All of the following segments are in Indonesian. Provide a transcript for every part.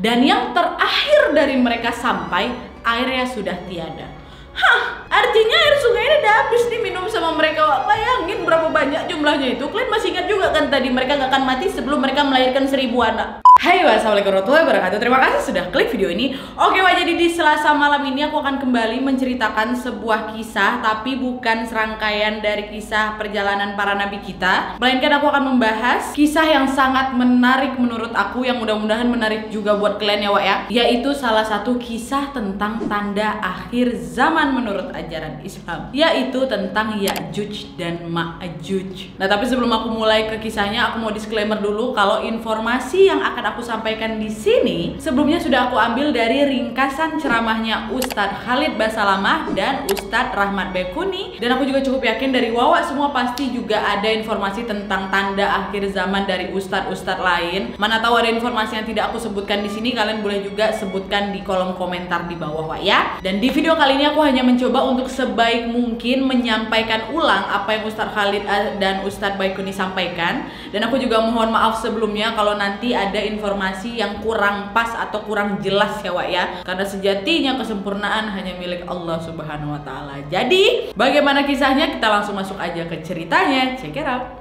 Dan yang terakhir dari mereka sampai, airnya sudah tiada. Hah, artinya air sungai ini udah habis diminum sama mereka, Wak. Bayangin berapa banyak jumlahnya itu. Kalian masih ingat juga kan tadi mereka gak akan mati sebelum mereka melahirkan 1000 anak. Hai, wassalamualaikum warahmatullahi wabarakatuh. Terima kasih sudah klik video ini. Oke, Wak, jadi di Selasa malam ini aku akan kembali menceritakan sebuah kisah, tapi bukan serangkaian dari kisah perjalanan para nabi kita, melainkan aku akan membahas kisah yang sangat menarik menurut aku, yang mudah-mudahan menarik juga buat kalian ya, Wak, ya. Yaitu salah satu kisah tentang tanda akhir zaman menurut ajaran Islam, yaitu tentang Ya'juj dan Ma'juj. Nah, tapi sebelum aku mulai ke kisahnya, aku mau disclaimer dulu kalau informasi yang akan aku sampaikan di sini sebelumnya sudah aku ambil dari ringkasan ceramahnya Ustadz Khalid Basalamah dan Ustadz Rahmat Baikuni, dan aku juga cukup yakin dari Wawa semua pasti juga ada informasi tentang tanda akhir zaman dari ustadz-ustadz lain. Mana tahu ada informasi yang tidak aku sebutkan di sini, kalian boleh juga sebutkan di kolom komentar di bawah, Wak, ya. Dan di video kali ini aku hanya mencoba untuk sebaik mungkin menyampaikan ulang apa yang Ustadz Khalid dan Ustadz Baikuni sampaikan, dan aku juga mohon maaf sebelumnya kalau nanti ada informasi yang kurang pas atau kurang jelas ya, Wak, ya, karena sejatinya kesempurnaan hanya milik Allah Subhanahu wa Ta'ala. Jadi bagaimana kisahnya, kita langsung masuk aja ke ceritanya. Check it out.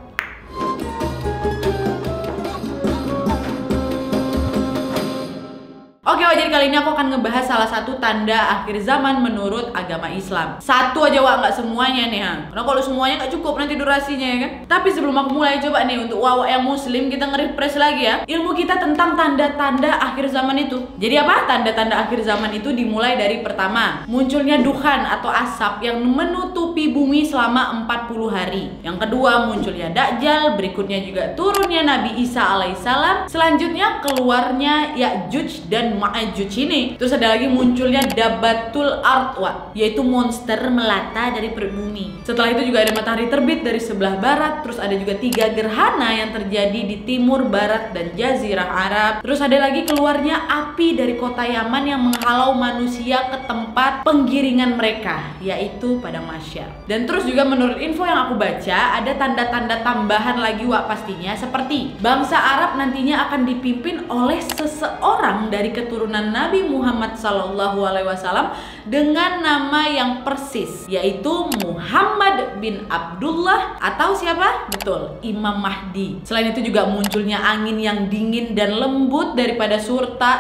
Oke, jadi kali ini aku akan ngebahas salah satu tanda akhir zaman menurut agama Islam. Satu aja, Wak, nggak semuanya nih, ha. Karena kalau semuanya nggak cukup nanti durasinya, ya kan. Tapi sebelum aku mulai, coba nih untuk Wawa yang muslim kita nge-refresh lagi ya ilmu kita tentang tanda-tanda akhir zaman itu. Jadi apa? Tanda-tanda akhir zaman itu dimulai dari pertama, munculnya dukhan atau asap yang menutupi bumi selama 40 hari. Yang kedua, munculnya Dajjal. Berikutnya juga turunnya Nabi Isa alaihissalam. Selanjutnya keluarnya Ya'juj dan Ma'juj ini. Terus ada lagi munculnya Dabatul Ard, Wak, yaitu monster melata dari perut bumi. Setelah itu juga ada matahari terbit dari sebelah barat. Terus ada juga 3 gerhana yang terjadi di timur, barat, dan jazirah Arab. Terus ada lagi keluarnya api dari kota Yaman yang menghalau manusia ke tempat penggiringan mereka, yaitu pada Masyar. Dan terus juga menurut info yang aku baca, ada tanda-tanda tambahan lagi, Wak, pastinya, seperti bangsa Arab nantinya akan dipimpin oleh seseorang dari keturunan Nabi Muhammad SAW dengan nama yang persis, yaitu Muhammad bin Abdullah, atau siapa? Betul, Imam Mahdi. Selain itu juga munculnya angin yang dingin dan lembut daripada sutra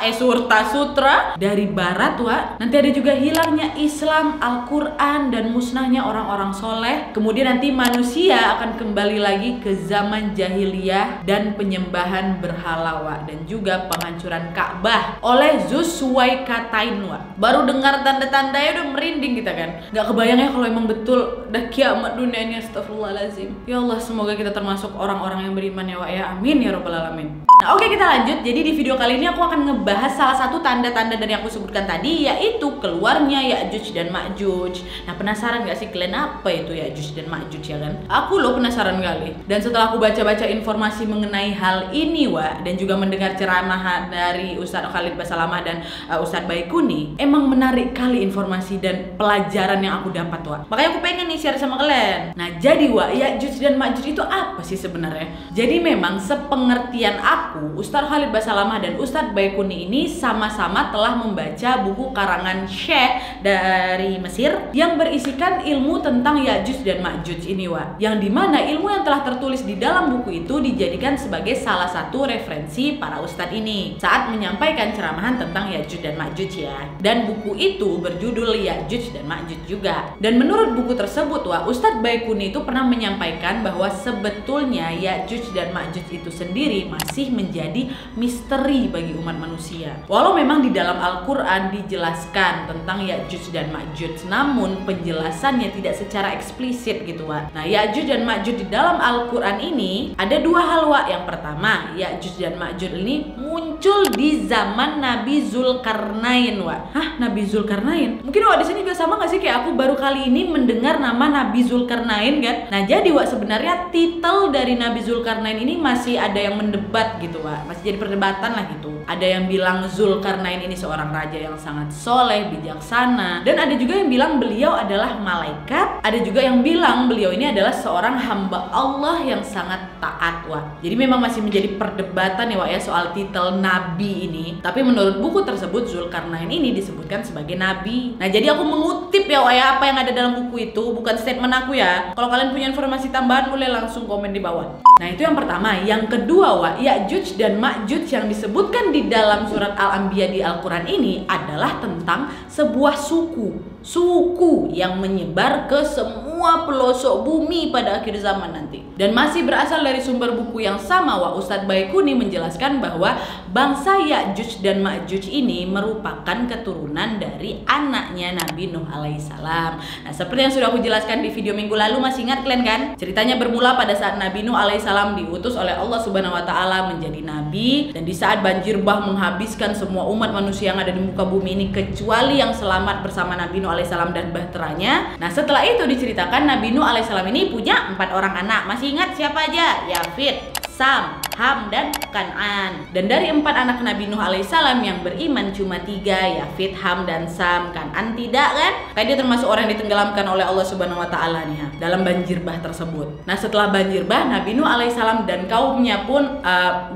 dari barat, Wak. Nanti ada juga hilangnya Islam, Al-Quran, dan musnahnya orang-orang soleh. Kemudian nanti manusia akan kembali lagi ke zaman jahiliyah dan penyembahan berhala, Wak, dan juga penghancuran Ka'bah oleh Zulkarnain, Wak. Baru dengar tanda-tandanya udah merinding kita kan. Gak kebayang ya kalau emang betul udah kiamat dunia ini. Astagfirullahaladzim. Ya Allah, semoga kita termasuk orang-orang yang beriman ya, Wak, ya. Amin ya robbal alamin. Nah, oke, kita lanjut. Jadi di video kali ini aku akan ngebahas salah satu tanda-tanda dari yang aku sebutkan tadi, yaitu keluarnya Ya'juj dan Ma'juj. Nah, penasaran gak sih kalian apa itu Ya'juj dan Ma'juj, ya kan? Aku loh penasaran kali. Dan setelah aku baca-baca informasi mengenai hal ini, Wak, dan juga mendengar ceramah dari Ustadz Khalid Basalamah dan Ustadz Baikuni, emang menarik kali informasi dan pelajaran yang aku dapat, Wak. Makanya aku pengen nih share sama kalian. Nah, jadi, Wak, Ya'juj dan Ma'juj itu apa sih sebenarnya? Jadi memang sepengertian aku, Ustadz Khalid Basalamah dan Ustadz Baikuni ini sama-sama telah membaca buku karangan Syekh dari Mesir yang berisikan ilmu tentang Ya'juj dan Ma'juj ini, Wak. Yang dimana ilmu yang telah tertulis di dalam buku itu dijadikan sebagai salah satu referensi para ustadz ini saat menyampaikan ceramahan tentang Ya'juj dan Ma'juj, ya. Dan buku itu berjudul Ya'juj dan Ma'juj juga. Dan menurut buku tersebut, Wak, Ustadz Baikuni itu pernah menyampaikan bahwa sebetulnya Ya'juj dan Ma'juj itu sendiri masih menjadi misteri bagi umat manusia. Walau memang di dalam Al-Quran dijelaskan tentang Ya'juj dan Ma'juj, namun penjelasannya tidak secara eksplisit gitu, Wak. Nah, Ya'juj dan Ma'juj di dalam Al-Quran ini ada 2 hal, Wak. Yang pertama, Ya'juj dan Ma'juj ini muncul di zaman Nabi Zulkarnain, Wak. Hah, Nabi Zulkarnain? Mungkin, Wak, di sini juga sama gak sih kayak aku baru kali ini mendengar nama Nabi Zulkarnain, kan? Nah, jadi, Wak, sebenarnya titel dari Nabi Zulkarnain ini masih ada yang mendebat gitu, Wak. Masih jadi perdebatan lah gitu. Ada yang bilang Zulkarnain ini seorang raja yang sangat soleh, bijaksana, dan ada juga yang bilang beliau adalah malaikat. Ada juga yang bilang beliau ini adalah seorang hamba Allah yang sangat taat, Wak. Jadi memang masih menjadi perdebatan ya, Wak, ya, soal titel nabi ini. Tapi menurut buku tersebut Zulkarnain ini disebutkan sebagai nabi. Nah, jadi aku mengutip ya, Wak, ya, apa yang ada dalam buku itu, bukan statement aku ya. Kalau kalian punya informasi tambahan boleh langsung komen di bawah. Nah, itu yang pertama. Yang kedua, Wak, Ya'juj dan Ma'juj yang disebutkan di dalam surat Al-Anbiya di Al-Quran ini adalah tentang sebuah suku yang menyebar ke semua pelosok bumi pada akhir zaman nanti, dan masih berasal dari sumber buku yang sama, Wak. Ustadz Baikuni menjelaskan bahwa bangsa Ya'juj dan Ma'juj ini merupakan keturunan dari anaknya Nabi Nuh alaihissalam. Nah, seperti yang sudah aku jelaskan di video minggu lalu, masih ingat kalian kan? Ceritanya bermula pada saat Nabi Nuh alaihissalam diutus oleh Allah Subhanahu wa taala menjadi nabi, dan di saat banjir bah menghabiskan semua umat manusia yang ada di muka bumi ini kecuali yang selamat bersama Nabi Nuh alaihissalam dan bahteranya. Nah, setelah itu diceritakan Nabi Nuh alaihissalam ini punya 4 orang anak. Masih ingat siapa aja? Yafid, Sam, Ham, dan Kan'an. Dan dari 4 anak Nabi Nuh alaihissalam yang beriman cuma 3, Yafid, Ham, dan Sam. Kan'an tidak kan? Kayak dia termasuk orang yang ditenggelamkan oleh Allah Subhanahu wa taala nih, dalam banjir bah tersebut. Nah, setelah banjir bah, Nabi Nuh alaihissalam dan kaumnya pun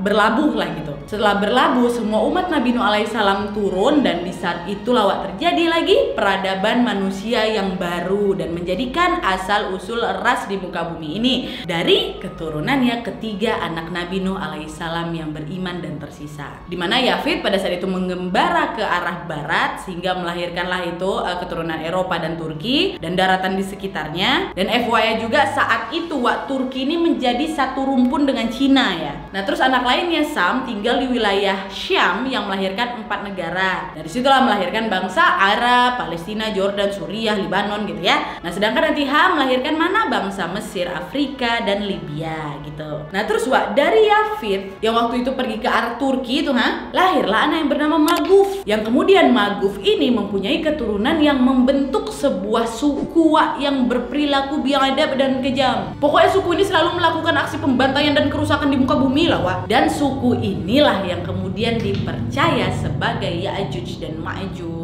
berlabuh lah gitu. Setelah berlabuh, semua umat Nabi Nuh alaihissalam turun, dan di saat itulah, Wak, terjadi lagi peradaban manusia yang baru dan menjadikan asal usul ras di muka bumi ini dari keturunannya ketiga anak Nabi Nuh alaihissalam yang beriman dan tersisa. Dimana Yafid pada saat itu mengembara ke arah barat sehingga melahirkanlah itu keturunan Eropa dan Turki dan daratan di sekitarnya. Dan FYI juga saat itu, Wak, Turki ini menjadi satu rumpun dengan Cina ya. Nah, terus anak lainnya Sam tinggal di wilayah Syam yang melahirkan 4 negara. Dari situlah melahirkan bangsa Arab, Palestina, Jordan, Suriah, Libanon gitu ya. Nah, sedangkan nanti Ham melahirkan mana? Bangsa Mesir, Afrika, dan Libya gitu. Nah, terus, Wak, dari Yafid yang waktu itu pergi ke arah Turki itu lahirlah anak yang bernama Maguf, yang kemudian Maguf ini mempunyai keturunan yang membentuk sebuah suku, Wak, yang berperilaku biadab dan kejam. Pokoknya suku ini selalu melakukan aksi pembantaian dan kerusakan di muka bumi lah, Wak. Dan suku inilah yang kemudian dipercaya sebagai Ya'juj dan Ma'juj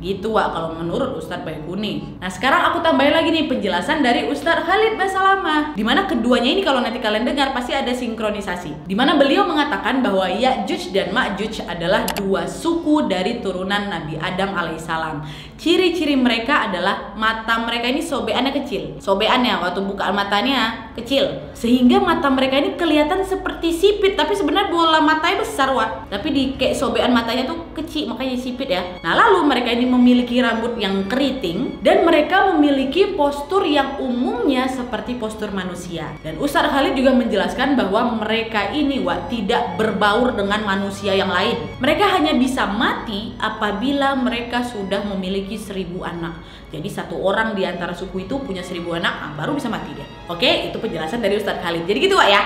gitu, Wak, kalau menurut Ustadz Baikuni. Nah, sekarang aku tambahin lagi nih penjelasan dari Ustadz Khalid Basalamah, dimana keduanya ini kalau nanti kalian dengar pasti ada sinkronisasi, dimana beliau mengatakan bahwa Ya'juj dan Ma'juj adalah 2 suku dari turunan Nabi Adam alaihissalam. Ciri-ciri mereka adalah mata mereka ini sobeannya kecil, sobeannya waktu buka matanya kecil, sehingga mata mereka ini kelihatan seperti sipit, tapi sebenarnya bola matanya besar, Wak. Tapi di kayak sobean matanya tuh kecil, makanya sipit ya. Nah, lalu mereka ini memiliki rambut yang keriting dan mereka memiliki postur yang umumnya seperti postur manusia. Dan Ustadz Khalid juga menjelaskan bahwa mereka ini, Wak, tidak berbaur dengan manusia yang lain. Mereka hanya bisa mati apabila mereka sudah memiliki 1000 anak. Jadi satu orang di antara suku itu punya 1000 anak, baru bisa mati dia. Oke, itu penjelasan dari Ustadz Khalid. Jadi gitu, Wak, ya.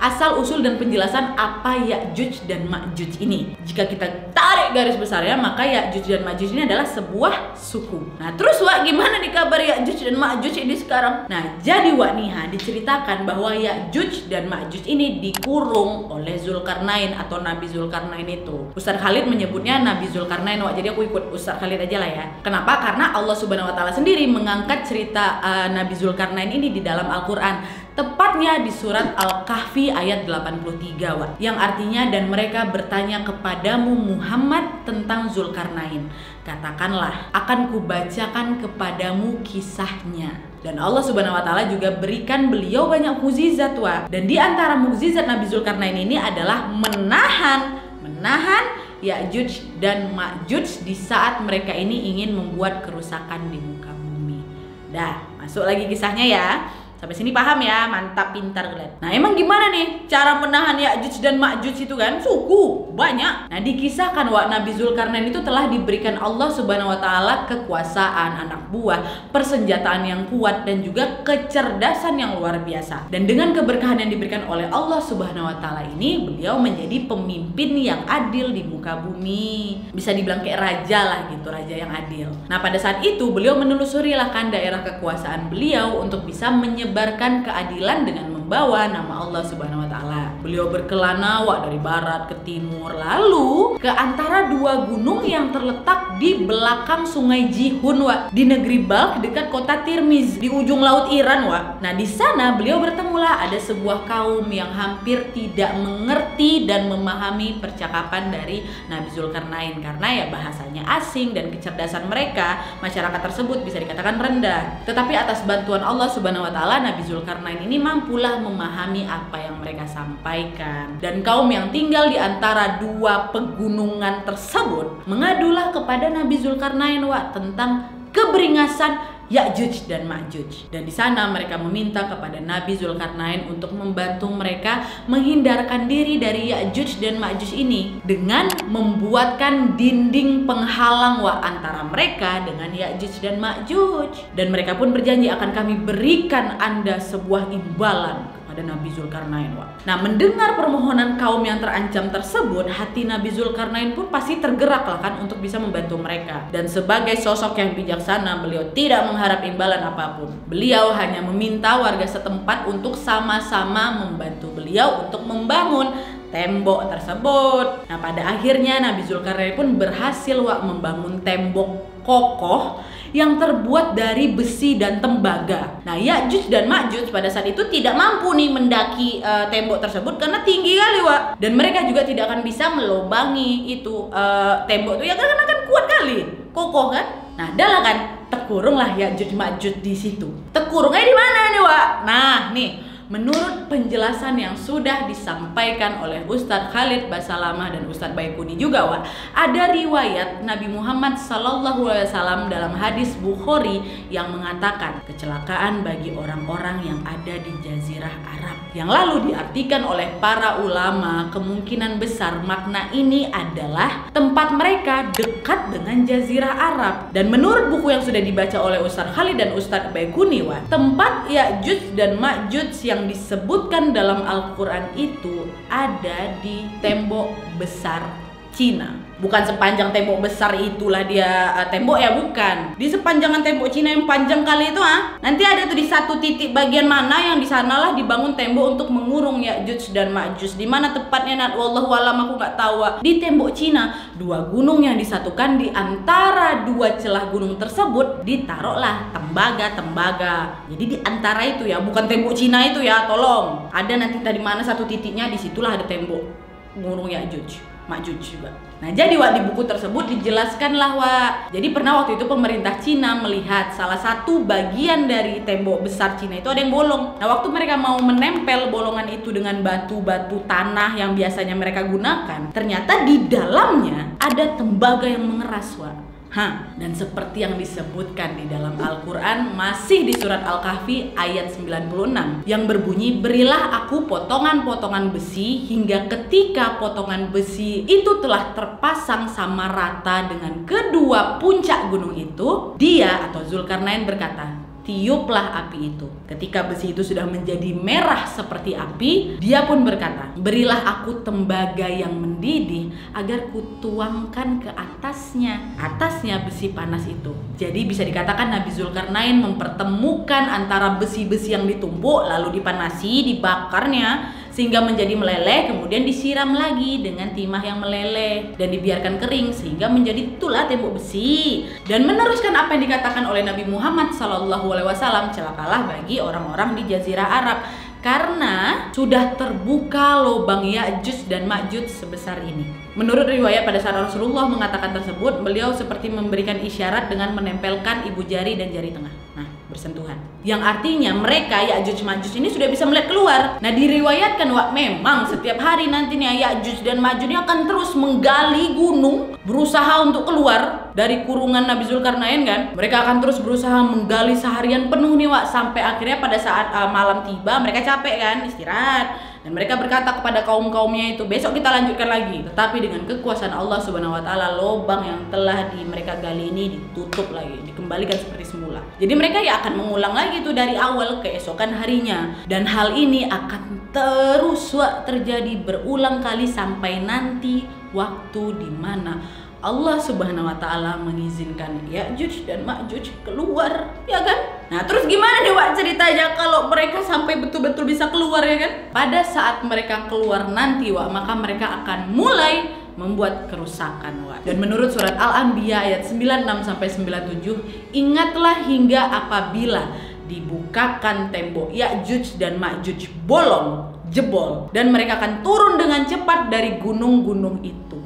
Asal usul dan penjelasan apa Ya'juj dan Ma'juj ini. Jika kita tarik garis besarnya, maka Ya'juj dan Ma'juj ini adalah sebuah suku. Nah, terus, Wak, gimana nih kabar Ya'juj dan Ma'juj ini sekarang? Nah, jadi, Wak, nih diceritakan bahwa Ya'juj dan Ma'juj ini dikurung oleh Zulkarnain atau Nabi Zulkarnain itu. Ustadz Khalid menyebutnya Nabi Zulkarnain, Wak. Jadi aku ikut Ustadz Khalid aja lah ya. Kenapa? Karena Allah Subhanahu wa taala sendiri mengangkat cerita Nabi Zulkarnain ini di dalam Al-Qur'an. Tepatnya di surat Al-Kahfi ayat 83, Wak, yang artinya, dan mereka bertanya kepadamu Muhammad tentang Zulkarnain, katakanlah, akan kubacakan kepadamu kisahnya. Dan Allah Subhanahu wa taala juga berikan beliau banyak mukjizat, Wak. Dan di antara mukjizat Nabi Zulkarnain ini adalah menahan Ya'juj dan Ma'juj di saat mereka ini ingin membuat kerusakan di muka bumi. Dah, masuk lagi kisahnya ya. Sampai sini paham ya? Mantap, pintar kalian. Nah, emang gimana nih cara menahan Ya'juj dan Ma'juj itu kan? Suku banyak. Nah, dikisahkan, Wak, Nabi Zulkarnain itu telah diberikan Allah Subhanahu wa taala kekuasaan, anak buah, persenjataan yang kuat, dan juga kecerdasan yang luar biasa. Dan dengan keberkahan yang diberikan oleh Allah Subhanahu wa taala ini, beliau menjadi pemimpin yang adil di muka bumi. Bisa dibilang kayak raja lah gitu, raja yang adil. Nah, pada saat itu beliau menelusurilah kan daerah kekuasaan beliau untuk bisa menyebarkan keadilan dengan membawa nama Allah Subhanahu wa taala. Beliau berkelana dari barat ke timur, lalu ke antara dua gunung yang terletak di belakang sungai Jihun di negeri Balkh dekat kota Tirmiz di ujung laut Iran Nah, di sana beliau bertemulah ada sebuah kaum yang hampir tidak mengerti dan memahami percakapan dari Nabi Zulkarnain karena ya bahasanya asing dan kecerdasan mereka, masyarakat tersebut bisa dikatakan rendah. Tetapi atas bantuan Allah Subhanahu wa taala, Nabi Zulkarnain ini mampulah memahami apa yang mereka sampaikan. Dan kaum yang tinggal di antara dua pegunungan tersebut mengadulah kepada Nabi Zulkarnain tentang keberingasan Ya'juj dan Ma'juj. Dan di sana mereka meminta kepada Nabi Zulkarnain untuk membantu mereka menghindarkan diri dari Ya'juj dan Ma'juj ini dengan membuatkan dinding penghalang antara mereka dengan Ya'juj dan Ma'juj. Dan mereka pun berjanji akan kami berikan Anda sebuah imbalan pada Nabi Zulkarnain. Nah, mendengar permohonan kaum yang terancam tersebut, hati Nabi Zulkarnain pun pasti tergerak kan untuk bisa membantu mereka. Dan sebagai sosok yang bijaksana, beliau tidak mengharap imbalan apapun. Beliau hanya meminta warga setempat untuk sama-sama membantu beliau untuk membangun tembok tersebut. Nah, pada akhirnya Nabi Zulkarnain pun berhasil membangun tembok kokoh yang terbuat dari besi dan tembaga. Nah, Ya'juj dan Ma'juj pada saat itu tidak mampu mendaki tembok tersebut karena tinggi kali dan mereka juga tidak akan bisa melobangi itu tembok itu ya karena kan kuat kali, kokoh kan. Nah, adalah kan terkurunglah Ya'juj Ma'juj di situ. Terkurungnya di mana nih Nah, nih menurut penjelasan yang sudah disampaikan oleh Ustadz Khalid Basalamah dan Ustadz Baikuni juga ada riwayat Nabi Muhammad SAW dalam hadis Bukhari yang mengatakan kecelakaan bagi orang-orang yang ada di Jazirah Arab, yang lalu diartikan oleh para ulama kemungkinan besar makna ini adalah tempat mereka dekat dengan Jazirah Arab. Dan menurut buku yang sudah dibaca oleh Ustadz Khalid dan Ustadz Baikuni tempat Ya'juj dan Ma'juj yang disebutkan dalam Al-Quran itu ada di tembok besar Cina. Bukan sepanjang tembok besar itulah dia tembok ya, bukan. Di sepanjangan tembok Cina yang panjang kali itu nanti ada tuh di satu titik bagian mana yang di sanalah dibangun tembok untuk mengurung Ya'juj dan Ma'juj. Di mana tepatnya wallahu alam aku nggak tahu. Di tembok Cina, dua gunung yang disatukan, di antara dua celah gunung tersebut ditaruhlah tembaga. Jadi di antara itu ya, bukan tembok Cina itu ya, tolong. Ada nanti dari mana satu titiknya, disitulah ada tembok gunung Ya'juj Ma'juj juga. Nah, jadi di buku tersebut dijelaskanlah jadi pernah waktu itu pemerintah Cina melihat salah satu bagian dari tembok besar Cina itu ada yang bolong. Nah, waktu mereka mau menempel bolongan itu dengan batu-batu tanah yang biasanya mereka gunakan, ternyata di dalamnya ada tembaga yang mengeras dan seperti yang disebutkan di dalam Al-Quran masih di surat Al-Kahfi ayat 96 yang berbunyi, berilah aku potongan-potongan besi hingga ketika potongan besi itu telah terpasang sama rata dengan kedua puncak gunung itu, dia atau Zulkarnain berkata, tiuplah api itu. Ketika besi itu sudah menjadi merah seperti api, dia pun berkata, berilah aku tembaga yang mendidih agar kutuangkan ke atasnya besi panas itu. Jadi bisa dikatakan Nabi Zulkarnain mempertemukan antara besi-besi yang ditumpuk lalu dipanasi, dibakarnya sehingga menjadi meleleh, kemudian disiram lagi dengan timah yang meleleh dan dibiarkan kering sehingga menjadi itulah tembok besi. Dan meneruskan apa yang dikatakan oleh Nabi Muhammad SAW, celakalah bagi orang-orang di Jazirah Arab karena sudah terbuka lubang Ya'juj dan Ma'juj sebesar ini. Menurut riwayat pada saat Rasulullah mengatakan tersebut, beliau seperti memberikan isyarat dengan menempelkan ibu jari dan jari tengah. Nah, bersentuhan. Yang artinya mereka Ya'juj Ma'juj ini sudah bisa melihat keluar. Nah, diriwayatkan memang setiap hari nantinya Ya'juj dan Ma'juj ini akan terus menggali gunung, berusaha untuk keluar dari kurungan Nabi Zulkarnain kan. Mereka akan terus berusaha menggali seharian penuh nih sampai akhirnya pada saat malam tiba mereka capek kan, istirahat. Dan mereka berkata kepada kaum-kaumnya itu, besok kita lanjutkan lagi. Tetapi dengan kekuasaan Allah Subhanahu wa taala, lubang yang telah mereka gali ini ditutup lagi, dikembalikan seperti semula. Jadi mereka akan mengulang lagi itu dari awal keesokan harinya. Dan hal ini akan terus terjadi berulang kali sampai nanti waktu di mana Allah Subhanahu wa Ta'ala mengizinkan Ya'juj dan Ma'juj keluar, ya kan? Nah, terus gimana nih Wak ceritanya kalau mereka sampai betul-betul bisa keluar, ya kan? Pada saat mereka keluar nanti Wak, maka mereka akan mulai membuat kerusakan Wak. Dan menurut surat Al-Anbiya ayat 96 sampai 97, ingatlah hingga apabila dibukakan tembok Ya'juj dan Ma'juj bolong, jebol, dan mereka akan turun dengan cepat dari gunung-gunung itu.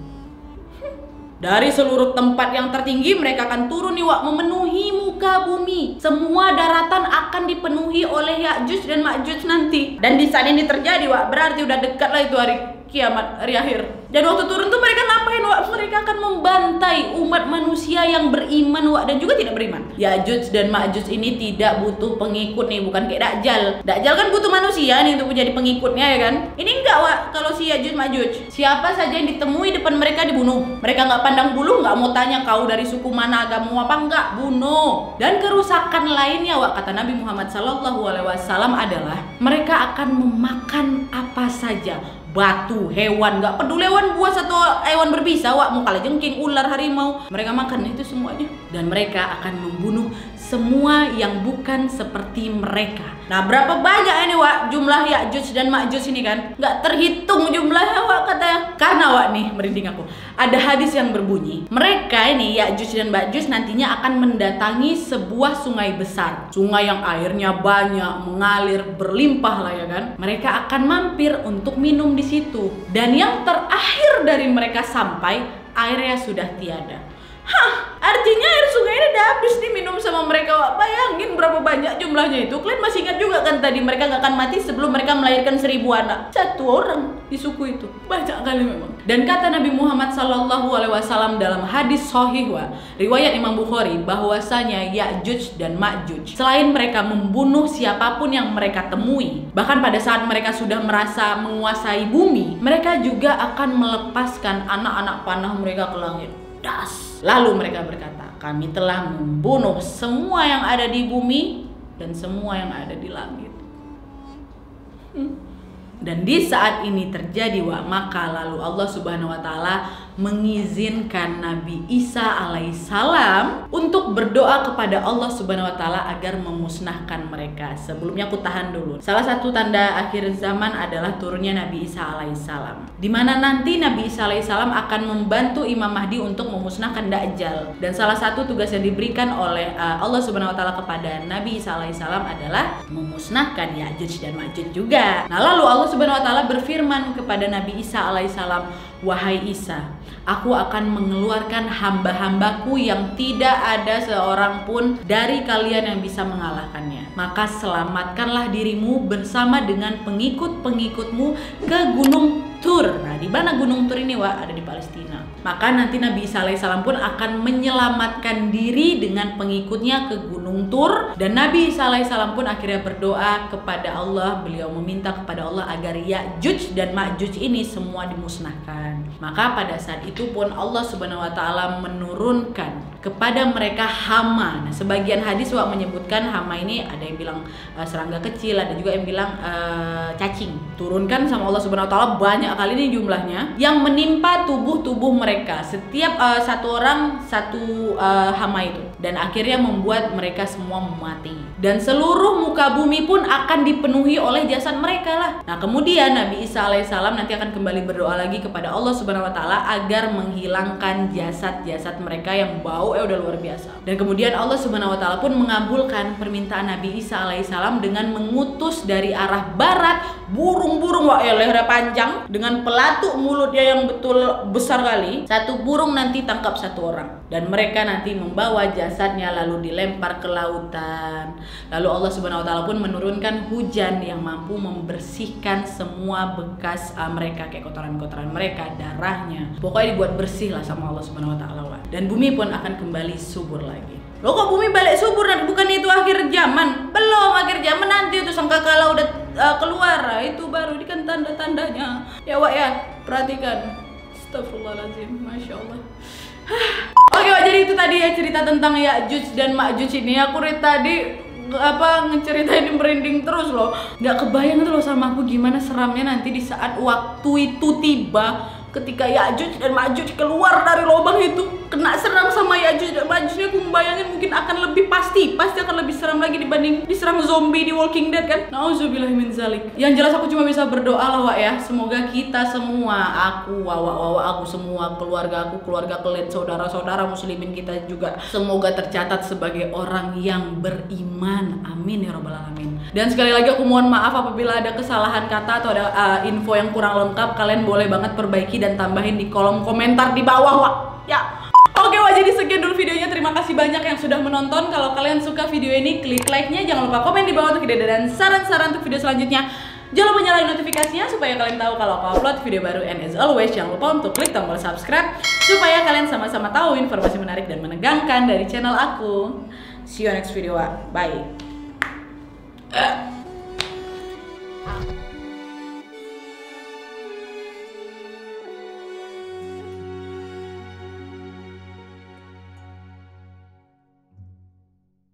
Dari seluruh tempat yang tertinggi mereka akan turun nih Wak, memenuhi muka bumi. Semua daratan akan dipenuhi oleh Ya'juj dan Ma'juj nanti. Dan di saat ini terjadi Wak, berarti udah dekat lah itu hari kiamat, hari akhir. Dan waktu turun tuh mereka ngapain Wak? Mereka akan membantai umat manusia yang beriman Wak, dan juga tidak beriman. Ya'juj dan Ma'juj ini tidak butuh pengikut nih, bukan kayak Dajjal. Dajjal kan butuh manusia nih untuk menjadi pengikutnya, ya kan? Ini enggak Wak, kalau si Ya'juj Ma'juj, siapa saja yang ditemui depan mereka dibunuh. Mereka nggak pandang bulu, nggak mau tanya kau dari suku mana, agama apa, enggak, bunuh. Dan kerusakan lainnya Wak, kata Nabi Muhammad SAW adalah mereka akan memakan apa saja, batu, hewan, nggak peduli hewan buas atau hewan berbisa Wak, mau kalajengking, ular, harimau, mereka makan itu semuanya. Dan mereka akan membunuh semua yang bukan seperti mereka. Nah, berapa banyak ini Wak jumlah Ya'juj dan Ma'juj ini kan? Nggak terhitung jumlahnya Wak katanya. Karena Wak nih, merinding aku, ada hadis yang berbunyi, mereka ini Ya'juj dan Ma'juj nantinya akan mendatangi sebuah sungai besar, sungai yang airnya banyak, mengalir, berlimpah lah, ya kan? Mereka akan mampir untuk minum di situ. Dan yang terakhir dari mereka sampai, airnya sudah tiada. Hah, artinya air sungai ini udah habis diminum sama mereka Wak. Bayangin berapa banyak jumlahnya itu. Kalian masih ingat juga kan tadi mereka gak akan mati sebelum mereka melahirkan 1000 anak. Satu orang di suku itu, banyak kali memang. Dan kata Nabi Muhammad SAW dalam hadis sahih Wak, riwayat Imam Bukhari, bahwasanya Ya'juj dan Ma'juj, selain mereka membunuh siapapun yang mereka temui, bahkan pada saat mereka sudah merasa menguasai bumi, mereka juga akan melepaskan anak-anak panah mereka ke langit. Das. Lalu mereka berkata, kami telah membunuh semua yang ada di bumi dan semua yang ada di langit. Dan di saat ini terjadi Wak, maka lalu Allah Subhanahu wa Ta'ala mengizinkan Nabi Isa alaihissalam untuk berdoa kepada Allah Subhanahu wa Ta'ala agar memusnahkan mereka. Sebelumnya aku tahan dulu. Salah satu tanda akhir zaman adalah turunnya Nabi Isa alaihissalam, di mana nanti Nabi Isa alaihissalam akan membantu Imam Mahdi untuk memusnahkan Dajjal. Dan salah satu tugas yang diberikan oleh Allah Subhanahu wa Ta'ala kepada Nabi Isa alaihissalam adalah memusnahkan Ya'juj dan Ma'juj juga. Nah, lalu Allah Subhanahu wa Ta'ala berfirman kepada Nabi Isa alaihissalam, wahai Isa, aku akan mengeluarkan hamba-hambaku yang tidak ada seorang pun dari kalian yang bisa mengalahkannya. Maka selamatkanlah dirimu bersama dengan pengikut-pengikutmu ke Gunung Tur. Nah, di mana Gunung Tur ini Wak? Ada di Palestina. Maka nanti Nabi Isa alaihissalam pun akan menyelamatkan diri dengan pengikutnya ke Gunung Tur. Dan Nabi Isa alaihissalam pun akhirnya berdoa kepada Allah. Beliau meminta kepada Allah agar Ya'juj dan Ma'juj ini semua dimusnahkan. Maka pada saat itu pun Allah Subhanahu wa Ta'ala menurunkan kepada mereka hama. Nah, sebagian hadis Wak menyebutkan hama ini, ada yang bilang serangga kecil, ada juga yang bilang cacing. Turunkan sama Allah Subhanahu wa Ta'ala banyak kali ini jumlahnya, yang menimpa tubuh-tubuh mereka. Setiap satu orang satu hama itu, dan akhirnya membuat mereka semua mati. Dan seluruh muka bumi pun akan dipenuhi oleh jasad mereka lah. Nah, kemudian Nabi Isa alaihissalam nanti akan kembali berdoa lagi kepada Allah Subhanahu wa Ta'ala agar menghilangkan jasad-jasad mereka yang bau udah luar biasa. Dan kemudian Allah Subhanahu wa Ta'ala pun mengabulkan permintaan Nabi Isa alaihissalam dengan mengutus dari arah barat burung-burung Wak, lehernya panjang dengan pelatuk mulutnya yang betul besar kali. Satu burung nanti tangkap satu orang, dan mereka nanti membawa jasadnya lalu dilempar ke lautan. Lalu Allah Subhanahu wa Ta'ala pun menurunkan hujan yang mampu membersihkan semua bekas mereka, kayak kotoran-kotoran mereka, darahnya. Pokoknya dibuat bersih lah sama Allah Subhanahu wa Ta'ala. Dan bumi pun akan kembali subur lagi. Loh, kok bumi balik subur? Bukan itu akhir zaman? Belum, akhir zaman nanti itu sangkakala udah keluar. Itu baru ini kan tanda-tandanya. Ya Wak ya, perhatikan. Astagfirullahaladzim, Masya Allah. Oke Wak, jadi itu tadi ya cerita tentang Ya'juj dan Ma'juj ini. Aku tadi ngeceritain merinding terus loh. Nggak kebayang tuh loh sama aku gimana seramnya nanti di saat waktu itu tiba, ketika Ya'juj dan Ma'juj keluar dari lubang itu. dibanding diserang zombie di Walking Dead kan. Nauzubillah min zalik. Yang jelas aku cuma bisa berdoa lah Wak ya, semoga kita semua, aku, Wawa, aku semua, keluarga aku, keluarga kalian, saudara-saudara muslimin kita juga, semoga tercatat sebagai orang yang beriman. Amin ya robbal alamin. Dan sekali lagi aku mohon maaf apabila ada kesalahan kata atau ada info yang kurang lengkap. Kalian boleh banget perbaiki dan tambahin di kolom komentar di bawah Wak ya. Oke Wak, jadi sekian dulu videonya. Terima kasih banyak yang sudah menonton. Kalau kalian suka video ini, klik like-nya. Jangan lupa komen di bawah untuk ide dan saran-saran untuk video selanjutnya. Jangan lupa nyalain notifikasinya supaya kalian tahu kalau aku upload video baru. And as always, jangan lupa untuk klik tombol subscribe supaya kalian sama-sama tahu informasi menarik dan menegangkan dari channel aku. See you next video Wak. Bye.